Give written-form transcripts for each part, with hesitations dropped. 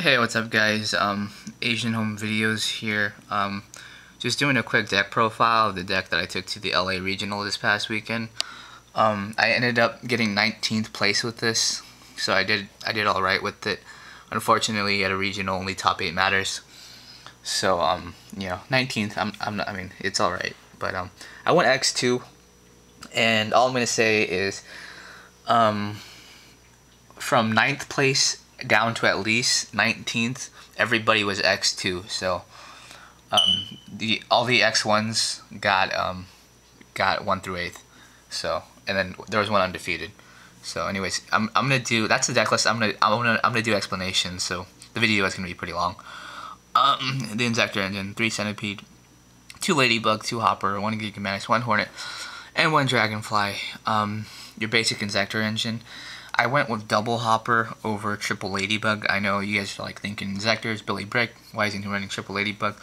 Hey, what's up guys? AsianHomeVideos here. Just doing a quick deck profile of the deck that I took to the LA Regional this past weekend. I ended up getting 19th place with this, so I did alright with it. Unfortunately, at a regional, only top 8 matters. So, 19th, I mean, it's alright. But, I went X2, and all I'm gonna say is, from 9th place down to at least 19th, everybody was X2. So all the X1s got 1 through 8th. So, and then there was one undefeated. So anyways, I'm gonna do, that's the deck list. I'm gonna do explanations. So the video is gonna be pretty long. The Inzektor engine, 3 Centipede, 2 Ladybug, 2 Hopper, 1 Gigamantis, 1 Hornet, and 1 Dragonfly. Your basic Inzektor engine. I went with double Hopper over triple Ladybug. I know you guys are like thinking Inzektor's Billy Brick. Why isn't he running triple Ladybug?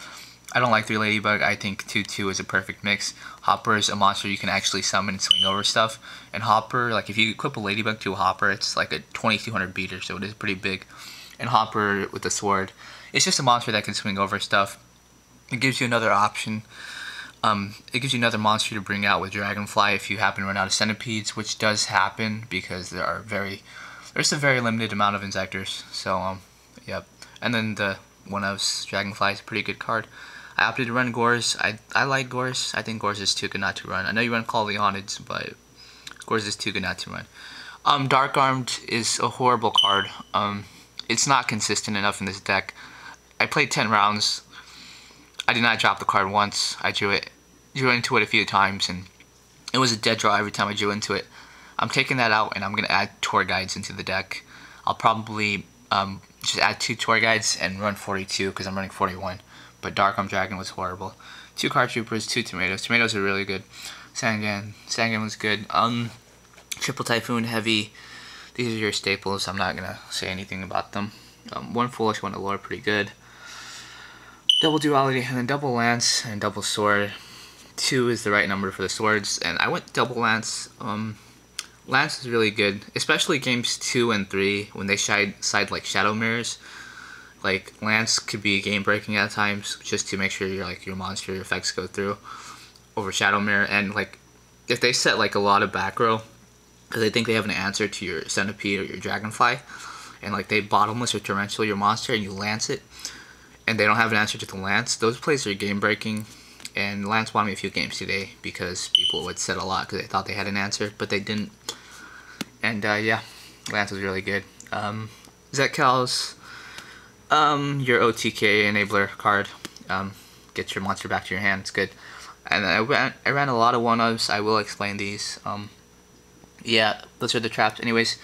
I don't like 3 Ladybug. I think 2-2 is a perfect mix. Hopper is a monster you can actually summon and swing over stuff. And Hopper, like if you equip a Ladybug to a Hopper, it's like a 2200 beater, so it is pretty big. And Hopper with the sword, it's just a monster that can swing over stuff. It gives you another option. It gives you another monster to bring out with Dragonfly if you happen to run out of Centipedes, which does happen because there's a very limited amount of Inzektors. So, yep. And then the one of Dragonfly is a pretty good card. I opted to run Gores. I like Gores. I think Gores is too good not to run. I know you run Call of the Haunted, but Gores is too good not to run. Dark Armed is a horrible card. It's not consistent enough in this deck. I played 10 rounds. I did not drop the card once. I drew into it a few times, and it was a dead draw every time I drew into it. I'm taking that out, and I'm going to add tour guides into the deck. I'll probably just add 2 tour guides and run 42 because I'm running 41. But Dark Armed Dragon was horrible. 2 Card Troopers, 2 Tomatoes. Tomatoes are really good. Sangan was good. Triple Typhoon, Heavy. These are your staples. I'm not going to say anything about them. 1 Foolish, 1 Allure, pretty good. Double Duality, and then double Lance and double Sword. 2 is the right number for the swords, and I went double Lance. Lance is really good, especially games 2 and 3 when they side like shadow mirrors. Like Lance could be game breaking at times, just to make sure your monster effects go through over shadow mirror. And like if they set like a lot of back row because they think they have an answer to your Centipede or your Dragonfly, and like they bottomless or torrential your monster and you lance it, and they don't have an answer to the Lance, those plays are game breaking. And Lance won me a few games today because people would set a lot because they thought they had an answer, but they didn't. And yeah, Lance was really good. Zetkals, your OTK enabler card, gets your monster back to your hand. It's good. And then I ran a lot of 1-ofs. I will explain these. Yeah, those are the traps. Anyways,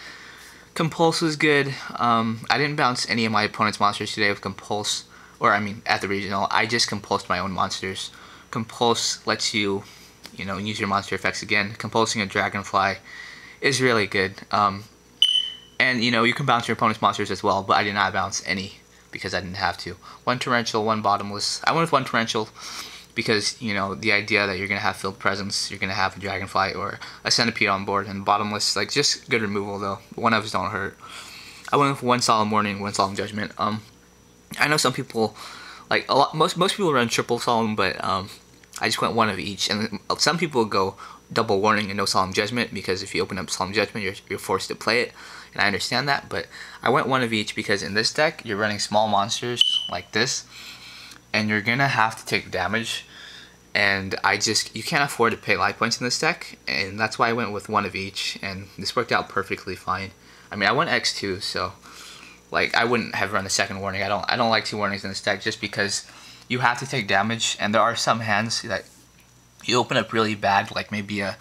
Compulse was good. I didn't bounce any of my opponent's monsters today with Compulse. Or, I mean, at the regional, I just compulsed my own monsters. Compulse lets you, use your monster effects again. Compulsing a Dragonfly is really good. And, you can bounce your opponent's monsters as well, but I did not bounce any because I didn't have to. 1 Torrential, 1 Bottomless. I went with 1 Torrential because, the idea that you're going to have Field Presence, you're going to have a Dragonfly or a Centipede on board, and Bottomless, like, just good removal, though. 1-ofs don't hurt. I went with 1 Solemn Warning, 1 Solemn Judgment. I know some people, like most people run triple Solemn, but I just went 1 of each. And some people go double Warning and no Solemn Judgment because if you open up Solemn Judgment, you're forced to play it. And I understand that, but I went 1 of each because in this deck you're running small monsters like this, and you're gonna have to take damage. And you can't afford to pay life points in this deck, and that's why I went with 1 of each. And this worked out perfectly fine. I mean, I went X2, so. Like, I wouldn't have run the second warning. I don't like 2 warnings in this deck just because you have to take damage, and there are some hands that you open up really bad, like maybe a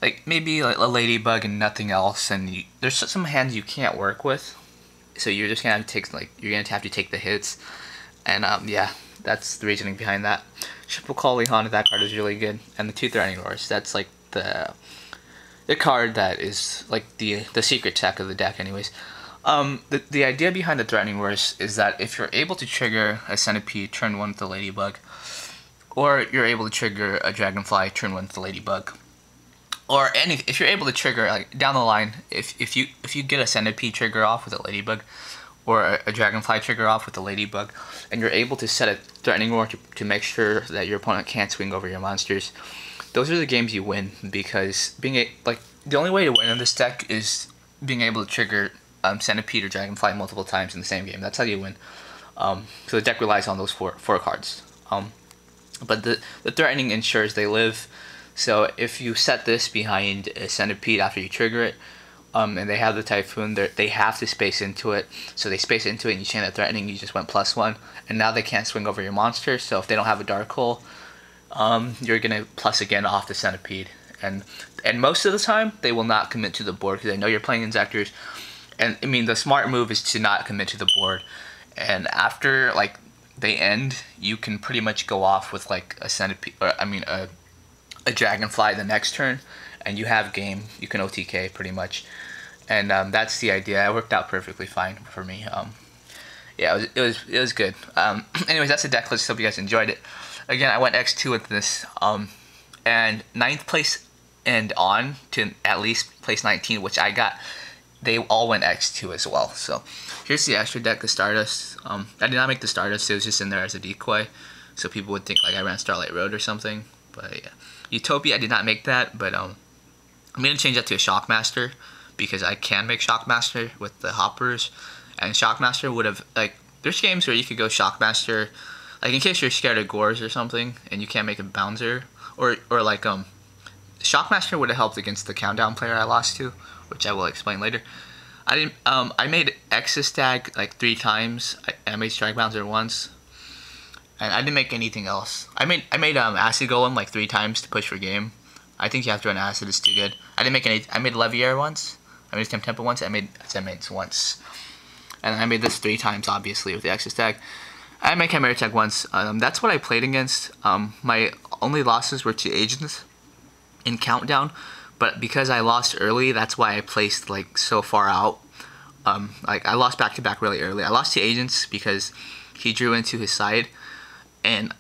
Ladybug and nothing else, and there's some hands you can't work with, so you're just gonna have to take the hits, and yeah, that's the reasoning behind that. Triple Call Haunted, that card is really good, and the 2 Threatening Roars, that's like the card that is like the secret tech of the deck, anyways. The idea behind the Threatening Roars is that if you're able to trigger a Centipede turn 1 with the Ladybug, or you're able to trigger a Dragonfly turn 1 with the Ladybug, or if you're able to trigger, like down the line, if you get a Centipede trigger off with a Ladybug, or a dragonfly trigger off with a ladybug, and you're able to set a threatening roar to make sure that your opponent can't swing over your monsters. Those are the games you win, because the only way to win in this deck is being able to trigger Centipede or Dragonfly multiple times in the same game. That's how you win. So the deck relies on those four cards. But the threatening ensures they live. So if you set this behind a Centipede after you trigger it, and they have the Typhoon, they have to space into it. So they space into it and you chain that threatening, you just went +1. And now they can't swing over your monster, so if they don't have a Dark Hole, you're going to plus again off the Centipede. And most of the time, they will not commit to the board because they know you're playing Inzektors. And I mean, the smart move is to not commit to the board. And after they end, you can pretty much go off with like a Centipede, or I mean a Dragonfly the next turn, and you have game. You can OTK pretty much, and that's the idea. It worked out perfectly fine for me. Yeah, it was good. Anyways, that's the deck list. Hope you guys enjoyed it. Again, I went X2 with this, and 9th place and on to at least place 19, which I got. They all went X2 as well. So here's the extra deck, the Stardust. I did not make the Stardust. It was just in there as a decoy, so people would think like I ran Starlight Road or something. But yeah, Utopia, I did not make that, but I'm gonna change that to a Shockmaster because I can make Shockmaster with the hoppers, and Shockmaster would have there's games where you could go Shockmaster, like in case you're scared of Gores or something and you can't make a Bouncer, or Shockmaster would have helped against the Countdown player I lost to, which I will explain later. I made Exostag like 3 times. I made Strike Bouncer once, and I didn't make anything else. I made Acid Golem like 3 times to push for game. I think you have to run Acid, it's too good. I didn't make any. I made Leviair once. I made Tempo once. I made Zemates once, and I made this 3 times obviously with the Exostag. I made Chimera Tech once. That's what I played against. My only losses were to Agents in Countdown. But because I lost early, that's why I placed like so far out. I lost back-to-back really early. I lost to Agents because he drew into his side, and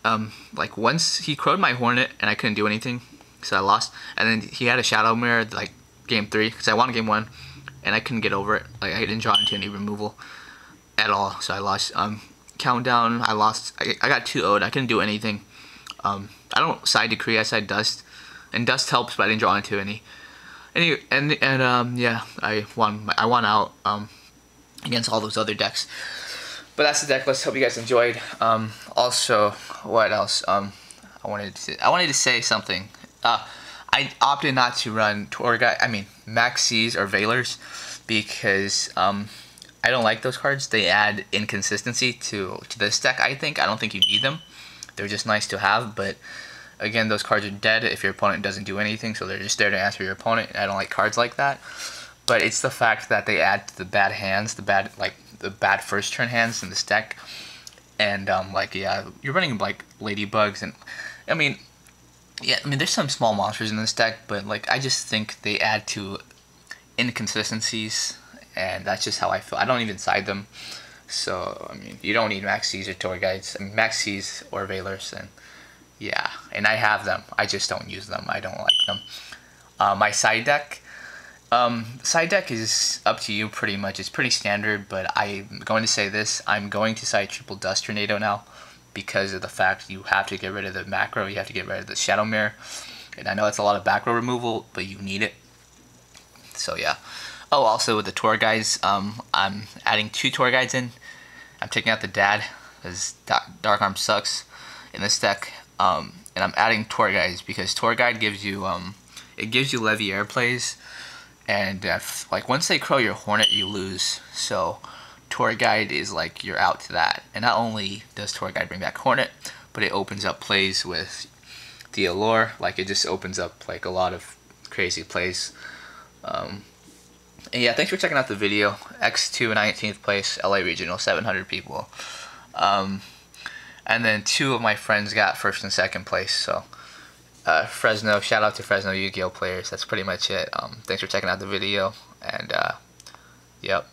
once he crowed my Hornet and I couldn't do anything, so I lost. And then he had a Shadow Mirror like game 3 because I won game 1, and I couldn't get over it. Like I didn't draw into any removal at all, so I lost. Countdown, I lost. I got 2-0'd. I couldn't do anything. I don't side Decree. I side Dust. And Dust helps, but I didn't draw into any. Yeah, I won out against all those other decks. But that's the deck list. Hope you guys enjoyed. Also, what else? I wanted to say something. I opted not to run Maxis or Veilers because I don't like those cards. They add inconsistency to this deck. I don't think you need them. They're just nice to have, but again, those cards are dead if your opponent doesn't do anything, so they're just there to answer your opponent. I don't like cards like that. But it's the fact that they add to the bad hands, the bad first turn hands in this deck. And yeah, you're running like Ladybugs, and there's some small monsters in this deck, but I just think they add to inconsistencies, and that's just how I feel. I don't even side them. So you don't need Maxis or Tour Guides. Maxis or Veilers, and yeah, and I have them. I just don't use them. I don't like them. My side deck is up to you pretty much. It's pretty standard, but I'm going to say this. I'm going to side Triple Dust Tornado now because of the fact you have to get rid of the macro. You have to get rid of the Shadow Mirror. And I know it's a lot of back row removal, but you need it. So yeah. Oh, also with the Tour Guides, I'm adding 2 Tour Guides in. I'm taking out the Dad because Dark Arm sucks in this deck. And I'm adding Tour Guides because Tour Guide gives you Leviair plays, and once they crow your Hornet, you lose. So Tour Guide is you're out to that. And not only does Tour Guide bring back Hornet, but it opens up plays with the Allure. It just opens up a lot of crazy plays. And yeah, thanks for checking out the video. X2 19th place, LA Regional, 700 people. And then 2 of my friends got 1st and 2nd place. So Fresno, shout out to Fresno Yu-Gi-Oh players. That's pretty much it. Thanks for checking out the video, and yep.